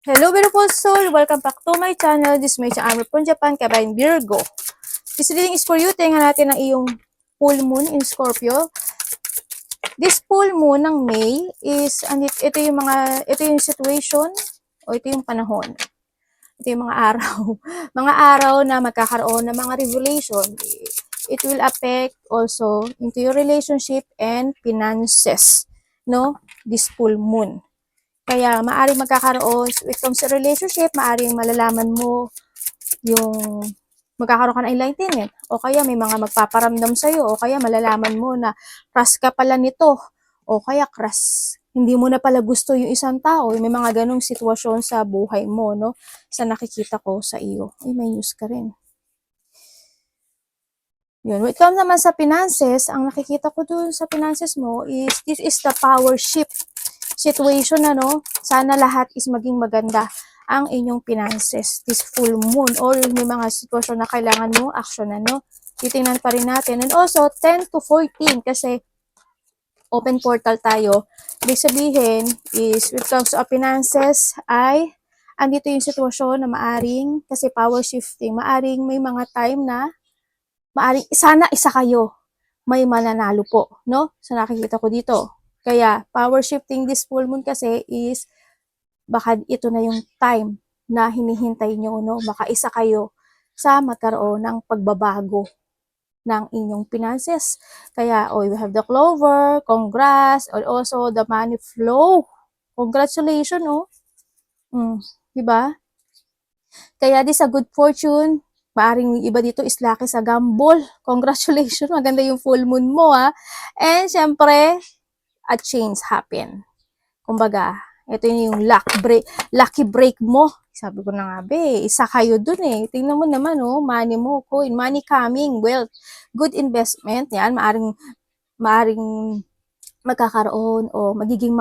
Hello beautiful soul! Welcome back to my channel. This is my channel from Japan, Kabayan Virgo. This reading is for you. Tingnan natin ang iyong full moon in Scorpio. This full moon ng May is, ito yung situation o ito yung panahon. Ito yung mga araw. Mga araw na magkakaroon ng mga revelation. It will affect also into your relationship and finances. No? This full moon. Kaya maaring magkakaroon, when it comes to relationship, maaring malalaman mo yung magkakaroon ka ng enlightenment. O kaya may mga magpaparamdam sa'yo. O kaya malalaman mo na crush ka pala nito. O kaya crush, hindi mo na pala gusto yung isang tao. May mga ganong sitwasyon sa buhay mo, no? Sa nakikita ko sa iyo. Ay, may news ka rin. Yun. When it comes naman sa finances, ang nakikita ko dun sa finances mo is, this is the power shift situation, ano, sana lahat is maging maganda ang inyong finances this full moon or may mga sitwasyon na kailangan mo action, ano, titingnan pa rin natin. And also 10 to 14 kasi open portal tayo. Ibig sabihin is when it comes to finances ay andito yung sitwasyon na maaring kasi power shifting, maaring may mga time na maaring sana isa kayo may mananalo po, no? So nakikita ko dito. Kaya, power shifting this full moon kasi is, baka ito na yung time na hinihintay nyo, no? Baka isa kayo sa magkaroon ng pagbabago ng inyong finances. Kaya, you have the clover, congrats, or also the money flow. Congratulations, oh. Diba? Kaya, this a good fortune. Maaring iba dito is lucky sa gamble. Congratulations, maganda yung full moon mo, ha. And, syempre, a change happen. Kumbaga, ito yung lucky break mo. Sabi ko na nga, isa kayo dun eh. Tingnan mo naman, oh, money mo, coin, money coming, wealth, good investment, yan, maaring magkakaroon o magiging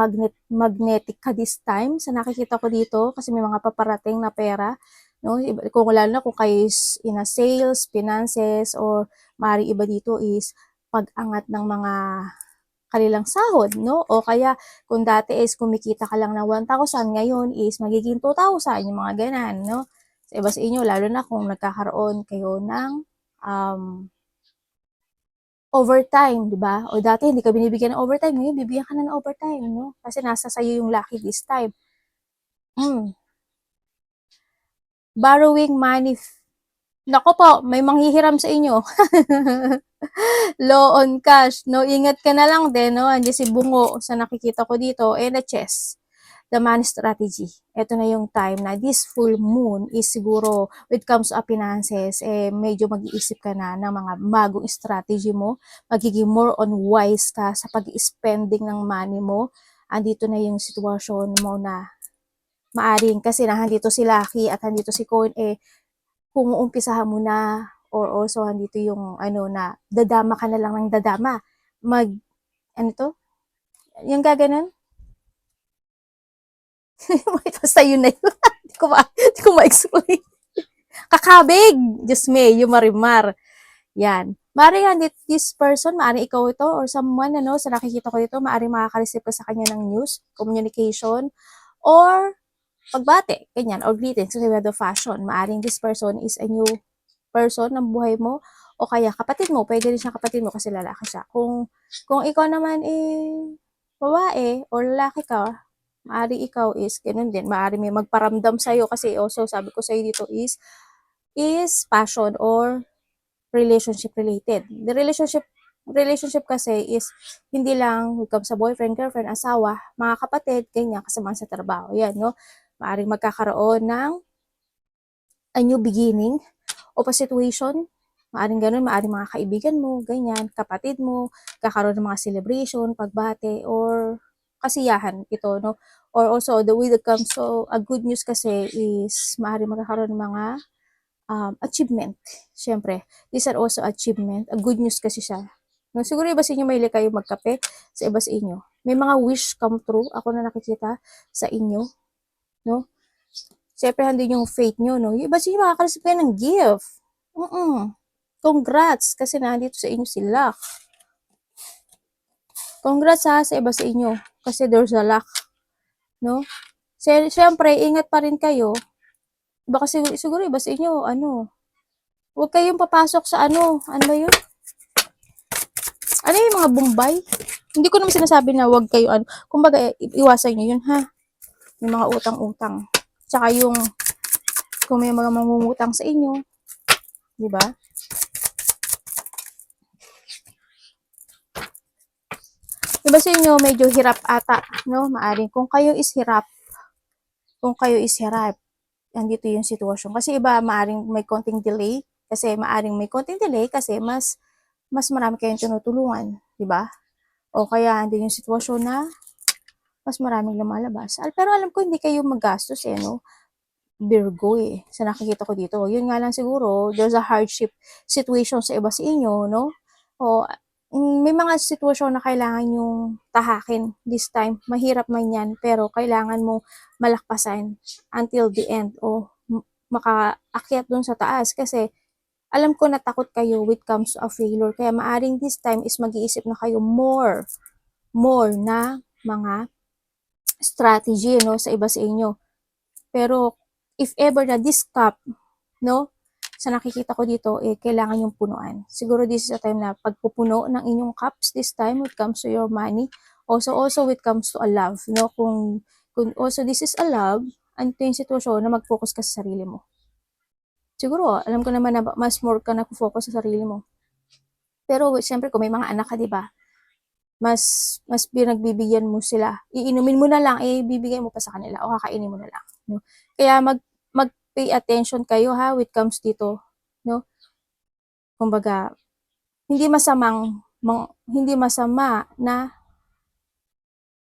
magnetic ka this time sa nakikita ko dito kasi may mga paparating na pera, no? Kung lalo na kung kayo is in a sales, finances, or maaring iba dito is pag-angat ng mga kanilang sahod, no? O kaya, kung dati is kumikita ka lang ng 1,000, ngayon is magiging 2,000, yung mga ganan, no? Sa iba sa inyo, lalo na kung nagkakaroon kayo ng overtime, di ba? O dati hindi ka binibigyan ng overtime, ngayon bibigyan ka na ng overtime, no? Kasi nasa sayo yung lucky this time. Borrowing money. Nako po, may manghihiram sa inyo. Low on cash, no? Ingat ka na lang din, no? Andiyan si Bungo sa nakikita ko dito, and the chess, the money strategy. Ito na yung time na this full moon is siguro, when it comes to finances, medyo mag-iisip ka na ng mga bagong strategy mo. Magiging more on wise ka sa pag-spending ng money mo. Andito na yung sitwasyon mo na maaring kasi nandito si Lucky at nandito si Coin, kung uumpisahan mo na or also andito yung na dadama ka na lang ng dadama. Yung gaganon? Basta yun na yun. Hindi ko ma-explain. Kakabig! Diyos me, yung marimar. Yan. Maaaring this person, maaaring ikaw ito or someone, sa nakikita ko dito, maaaring makaka-receive ka sa kanya ng news, communication, or pagbate, ganyan, or greetings, kasi we have the fashion. Maaaring this person is a new person ng buhay mo, o kaya kapatid mo, pwede rin siya kapatid mo kasi lalaki siya. Kung ikaw naman babae or lalaki ka, maari ikaw is ganun din. Maari may magparamdam sa'yo kasi also sabi ko sa'yo dito is passion or relationship related. The relationship kasi is hindi lang hugam sa boyfriend, girlfriend, asawa, mga kapatid, ganyan, kasama sa trabaho. Yan, no? Maaaring magkakaroon ng a new beginning o pa situation. Maaaring ganun, maaaring mga kaibigan mo, ganyan, kapatid mo, kakaroon ng mga celebration, pagbate, or kasiyahan ito, no? Or also, the way that comes, so, a good news kasi is maaaring magkakaroon ng mga achievement. Siyempre, these are also achievement. A good news kasi siya. No, siguro iba sa inyo mahilig kayo magkape, sa iba sa inyo. May mga wish come true, ako na nakikita sa inyo, no? Siyempre, hindi yung faith nyo, no? Yung iba sa inyo makakareceive kayo ng gift. Congrats, kasi nandito sa inyo si luck. Congrats sa iba sa inyo, kasi there's a luck, no? Siyempre, ingat pa rin kayo. Baka siguro iba sa inyo, huwag kayong papasok sa ano ba yun? Ano yung mga Bombay? Hindi ko naman sinasabi na huwag kayo, kumbaga, iwasan nyo yun, ha? Yung mga utang-utang. Tsaka yung, kung may mga mangungutang sa inyo, di ba? Diba sa inyo, medyo hirap ata, no? Maaring, kung kayo is hirap, andito yung sitwasyon. Kasi iba, maaring may konting delay, kasi mas marami kayong tinutulungan, di ba? O kaya, andun yung sitwasyon na mas maraming lumalabas. Pero alam ko, hindi kayo magastos, no? Virgo, sa nakikita ko dito. Yun nga lang siguro, there's a hardship situation sa iba sa inyo, no? O, may mga sitwasyon na kailangan yung tahakin this time. Mahirap man yan, pero kailangan mo malakpasan until the end o makaakyat dun sa taas. Kasi, alam ko na takot kayo when it comes to a failure. Kaya maaring this time is mag-iisip na kayo more na mga strategy, no, sa iba sa inyo. Pero, if ever na this cup, no, sa nakikita ko dito, kailangan yung punuan. Siguro this is a time na pagpupuno ng inyong cups this time when it comes to your money. Also when it comes to a love, no, kung also this is a love, ito yung sitwasyon na mag-focus ka sa sarili mo. Siguro, alam ko naman na mas more ka na-focus sa sarili mo. Pero, siyempre, kung may mga anak ka, diba, mas pinagbibigyan mo sila. Iinumin mo na lang, bibigay mo pa sa kanila o kakainin mo na lang. No? Kaya mag-pay attention kayo, ha, when it comes dito. No? Kumbaga, hindi masama na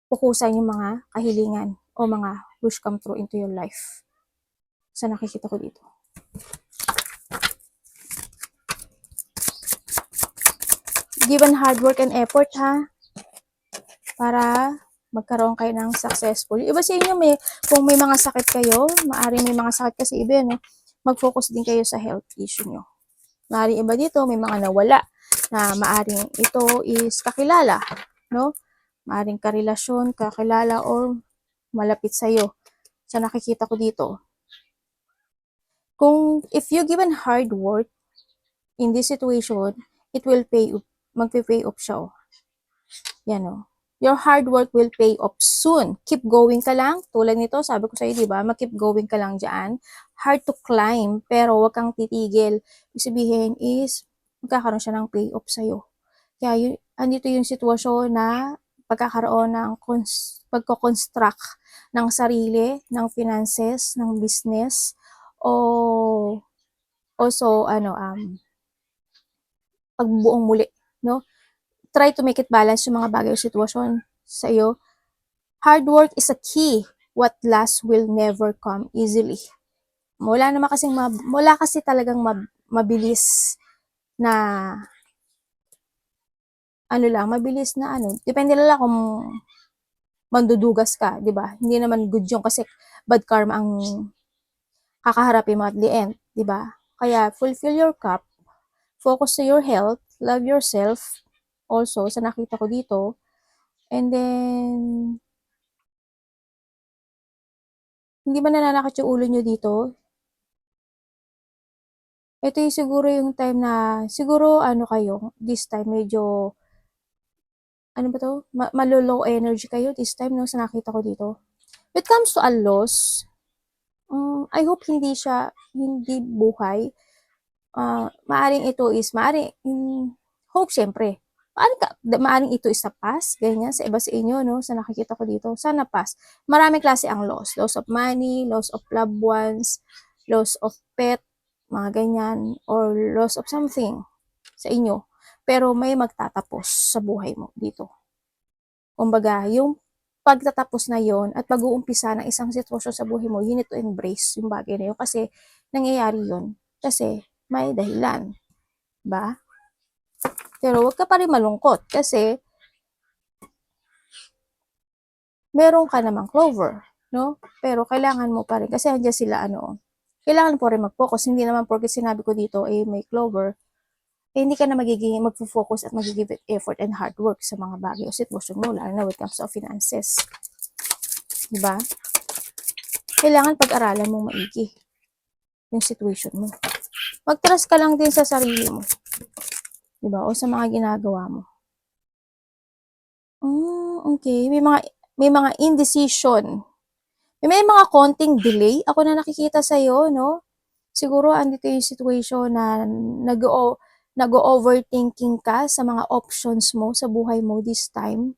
pukusan yung mga kahilingan o mga wish come true into your life. Sa nakikita ko dito. Given hard work and effort, ha, para magkaroon kayo ng successful. Iba sa inyo, kung may mga sakit kayo, maaaring may mga sakit kasi iba, no? Mag-focus din kayo sa health issue nyo. Maaaring iba dito, may mga nawala na maaaring ito is kakilala, no? Maaaring karelasyon, kakilala, or malapit sa'yo. Sa nakikita ko dito. If you given hard work in this situation, it will pay off. Magpe-pay off siya, Yan, Your hard work will pay off soon. Keep going ka lang. Tulad nito, sabi ko sa'yo, diba? Mag-keep going ka lang dyan. Hard to climb, pero wag kang titigil. Ibig sabihin is, magkakaroon siya ng pay off sa'yo. Kaya, andito yung sitwasyon na pagkakaroon ng pagko-construct ng sarili, ng finances, ng business, o also, pagbuong muli, no? Try to make it balance yung mga bagay o sitwasyon sa iyo. Hard work is a key. What lasts will never come easily. Wala kasi talagang mabilis na mabilis na depende lang kung mandudugas ka, 'di ba? Hindi naman good yung kasi bad karma ang kakaharapin mo at the end, 'di ba? Kaya fulfill your cup, focus to your health, love yourself, also sa nakita ko dito, and then hindi ba nananakit yung ulo nyo dito? Ito yung siguro yung time na, siguro kayo, this time medyo, malo-low energy kayo this time, no, sa nakita ko dito. When it comes to a loss, I hope hindi buhay. Maaring hope syempre. Maaring ito is a past, ganyan, sa iba sa inyo, no, sa nakikita ko dito, sana past. Maraming klase ang loss. Loss of money, loss of loved ones, loss of pet, mga ganyan, or loss of something sa inyo. Pero may magtatapos sa buhay mo dito. Kumbaga, yung pagtatapos na yon at pag-uumpisa ng isang sitwasyon sa buhay mo, you need to embrace yung bagay na yun kasi nangyayari yun. Kasi may dahilan. Ba? Pero wag ka pa rin malungkot kasi meron ka namang clover, no? Pero kailangan mo pa rin kasi andyan sila kailangan po rin mag-focus. Hindi naman porque sinabi ko dito may clover, hindi ka na magfo-focus at mag-give effort and hard work sa mga bagay o sitwasyon mo, lalo na when it comes to finances. Diba? kailangan pag-aralan mong maigi yung situation mo. Mag-trust ka lang din sa sarili mo. Diba? O sa mga ginagawa mo. Okay. May mga indecision. May mga konting delay ako na nakikita sa'yo, no? Siguro andito yung situation na nag-overthinking ka sa mga options mo sa buhay mo this time.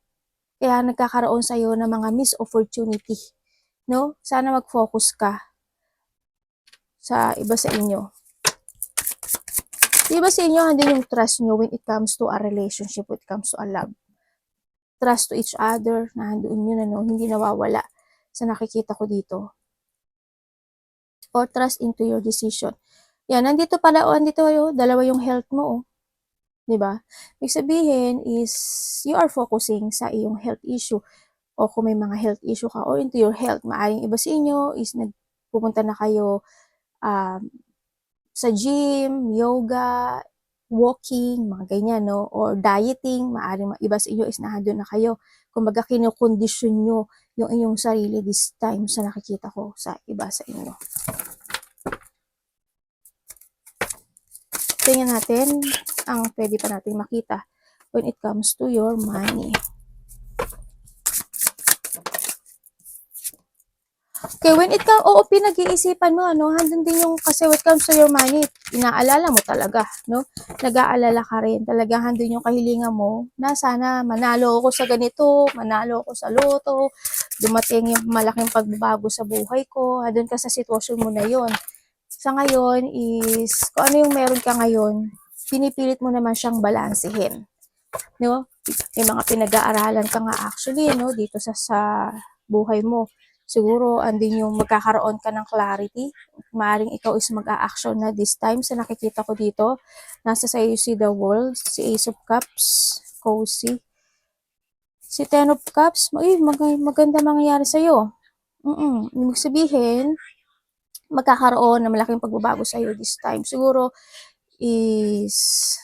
Kaya nagkakaroon sa'yo ng mga missed opportunity, no? Sana mag-focus ka sa iba sa inyo. Iba sa inyo, andun yung trust nyo when it comes to a relationship, when it comes to a love. Trust to each other, nandoon yun, ano, hindi nawawala sa nakikita ko dito. Or trust into your decision. Yan, nandito pala, andito yung dalawa yung health mo, oh. 'Di ba? Ibig sabihin is you are focusing sa iyong health issue o kung may mga health issue ka or into your health. Maaring iba sa inyo is nagpupunta na kayo um, sa gym, yoga, walking, mga ganyan, no? Or dieting, maaring iba sa inyo is nandun na kayo. Kumbaga, kinukondisyon nyo yung inyong sarili this time sa nakikita ko sa iba sa inyo. Tingnan natin ang pwede pa natin makita when it comes to your money. Okay, when it comes, oo, pinag-iisipan mo, ano, handun din yung, kasi when it comes to your money, inaalala mo talaga, no? Nag-aalala ka rin, talaga handun yung kahilingan mo, na sana manalo ako sa ganito, manalo ako sa loto, dumating yung malaking pagbabago sa buhay ko, handun ka sa sitwasyon mo na yon. Sa ngayon is, kung ano yung meron ka ngayon, pinipilit mo naman siyang balansehin. No? May mga pinag-aaralan ka nga actually, no, dito sa buhay mo. Siguro, andin yung magkakaroon ka ng clarity. Maaring ikaw is mag-a-action na this time. Sa nakikita ko dito, nasa sa'yo si The World, si Ace of Cups, Cozy. Si Ten of Cups, maganda mangyayari sa'yo. Ibig sabihin, magkakaroon ng malaking pagbabago sa'yo this time. Siguro is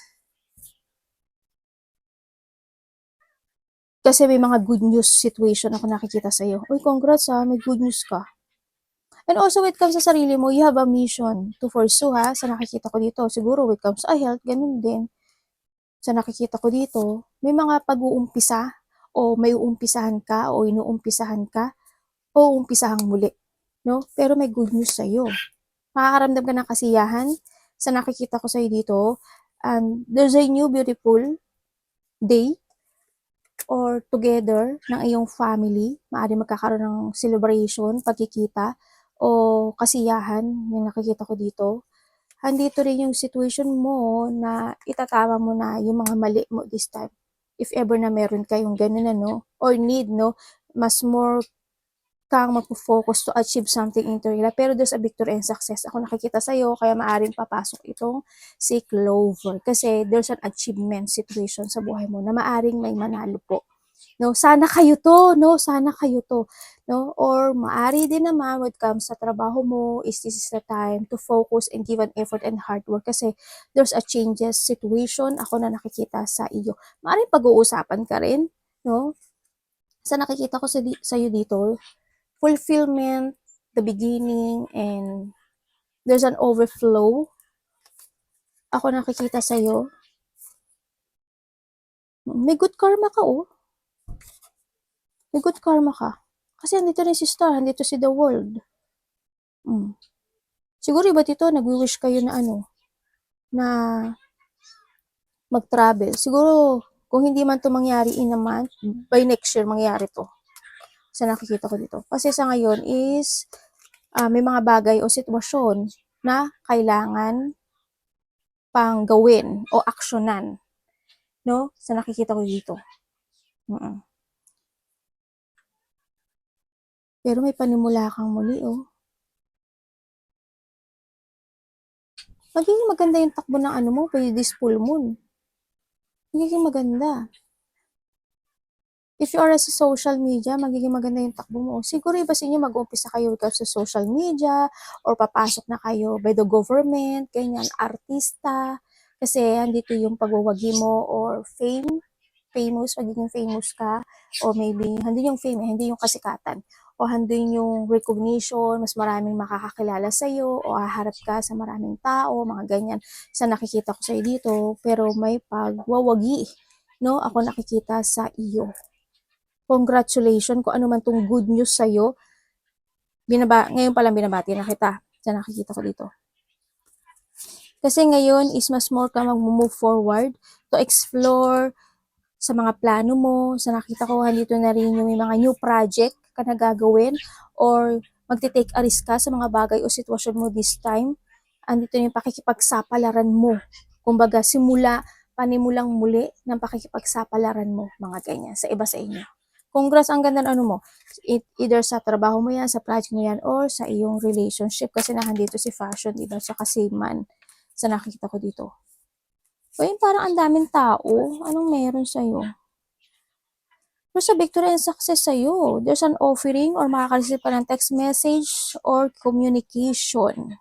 kasi may mga good news situation ako nakikita sa'yo. Uy, congrats ha, may good news ka. And also, when it comes sa sarili mo, you have a mission to pursue ha, sa nakikita ko dito. Siguro, when it comes sa health, ganun din. Sa nakikita ko dito, may mga pag-uumpisa, o may uumpisahan ka, o inuumpisahan ka, o uumpisahang muli. No? Pero may good news sa'yo. Makakaramdam ka ng kasiyahan sa nakikita ko sa'yo dito. And there's a new beautiful day or together ng iyong family. Maaari magkakaroon ng celebration, pagkikita, o kasiyahan yung nakikita ko dito. Andito rin yung situation mo na itatama mo na yung mga mali mo this time. If ever na meron kayong ganun, ano, or need, no, mas more kang mag-focus to achieve something into your life. Pero there's a victory and success. Ako nakikita sa'yo, kaya maaring papasok itong si Clover. Kasi there's an achievement situation sa buhay mo na maaring may manalo po. No, sana kayo to, no, sana kayo to, no, or maari din naman when it comes sa trabaho mo, is this is the time to focus and give an effort and hard work kasi there's a changes situation ako na nakikita sa iyo. Maaaring pag-uusapan ka rin, no, sa nakikita ko sa iyo dito, fulfillment, the beginning, and there's an overflow ako nakikita sa iyo. May good karma ka, oh. May good karma ka. Kasi andito rin si Star, andito si The World. Siguro iba dito, nag-wish kayo na ano, na mag-travel. Siguro, kung hindi man to mangyari in a month, by next year mangyari to. Sa nakikita ko dito. Kasi sa ngayon is, may mga bagay o sitwasyon na kailangan pang gawin o aksyonan. No? Sa nakikita ko dito. Pero may panimula kang muli, oh. Magiging maganda yung takbo ng ano mo, pwede this full moon. Magiging maganda. If you are sa social media, magiging maganda yung takbo mo. Siguro iba sa inyo mag-uumpisa kayo sa social media or papasok na kayo by the government, ganyan, artista. Kasi andito yung pagwawagi mo or famous, magiging famous ka. Or maybe, hindi yung fame, hindi yung kasikatan. makukuhan din yung recognition, mas maraming makakakilala sa'yo, o haharap ka sa maraming tao, mga ganyan, sa nakikita ko sa'yo dito. Pero may pagwawagi, no? Ako nakikita sa iyo. Congratulations kung ano man tong good news sa'yo. Ngayon pa lang binabati na kita sa nakikita ko dito. Kasi ngayon is mas more ka mag-move forward to explore sa mga plano mo. Sa nakita ko, dito na rin yung mga new project ka na gagawin, or magte-take a risk ka sa mga bagay o sitwasyon mo this time. Andito yung pakikipagsapalaran mo. Kumbaga, panimulang muli ng pakikipagsapalaran mo, mga ganyan, sa iba sa inyo. Congrats, ang ganda ng ano mo. Either sa trabaho mo yan, sa project mo yan, or sa iyong relationship. Kasi dito si fashion, diba? Tsaka si man sa nakikita ko dito. O yun, parang ang daming tao. Anong meron sa'yo? There's a victory and success sa'yo. There's an offering or makakareceive pa ng text message or communication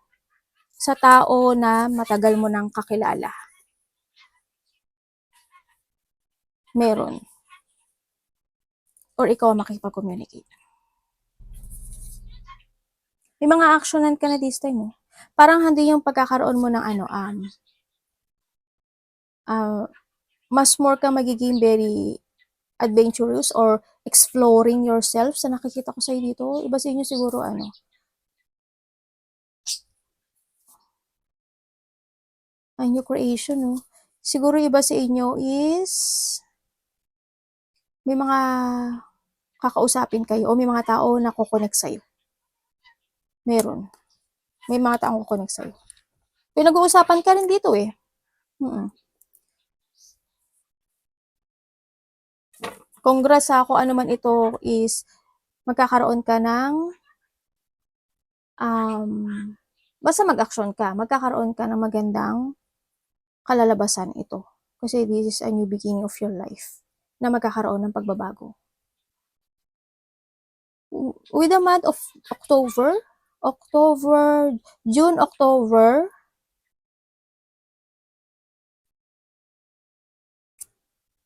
sa tao na matagal mo nang kakilala. Meron. Or ikaw makikipag-communicate. May mga actionan ka na this time, oh. Parang hindi yung pagkakaroon mo ng mas more ka magiging very adventurous or exploring yourself sa nakikita ko sa'yo dito. Iba sa inyo siguro ang new creation, no? Siguro iba sa inyo is may mga kakausapin kayo o may mga tao na kukonek sa'yo. Meron. May mga taong kukonek sa'yo. Pinag-uusapan ka rin dito eh. Congrats sa ako, ano man ito is magkakaroon ka ng basta mag-action ka, magkakaroon ka ng magandang kalalabasan ito. Kasi this is a new beginning of your life na magkakaroon ng pagbabago. With the month of June, October,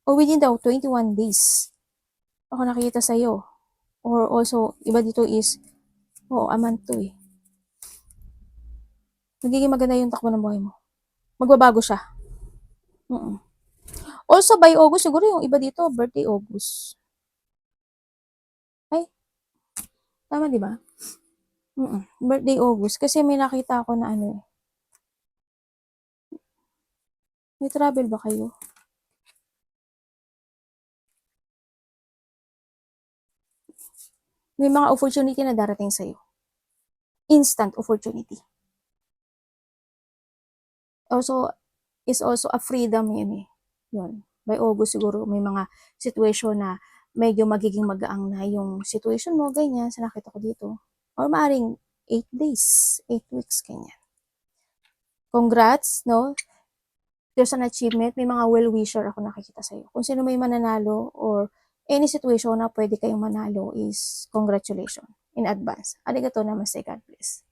or within the 21 days, ako nakikita sa'yo. Or also, iba dito is, a month to eh. Magiging maganda yung takbo ng buhay mo. Magbabago siya. Also, by August, siguro yung iba dito, birthday August. Ay, tama di ba? Birthday August. Kasi may nakita ako na may travel ba kayo? May mga opportunity na darating sa'yo. Instant opportunity. Also, is also a freedom yun eh. Yun. By August siguro may mga situation na medyo magiging magaang na yung situation mo, ganyan, sa nakita ko dito. Or maaring 8 days, 8 weeks, ganyan. Congrats, no? There's an achievement, may mga well-wisher ako nakikita sa'yo. Kung sino may mananalo or any situation na pwede kayong manalo is congratulations in advance. Arigato namaste, God bless.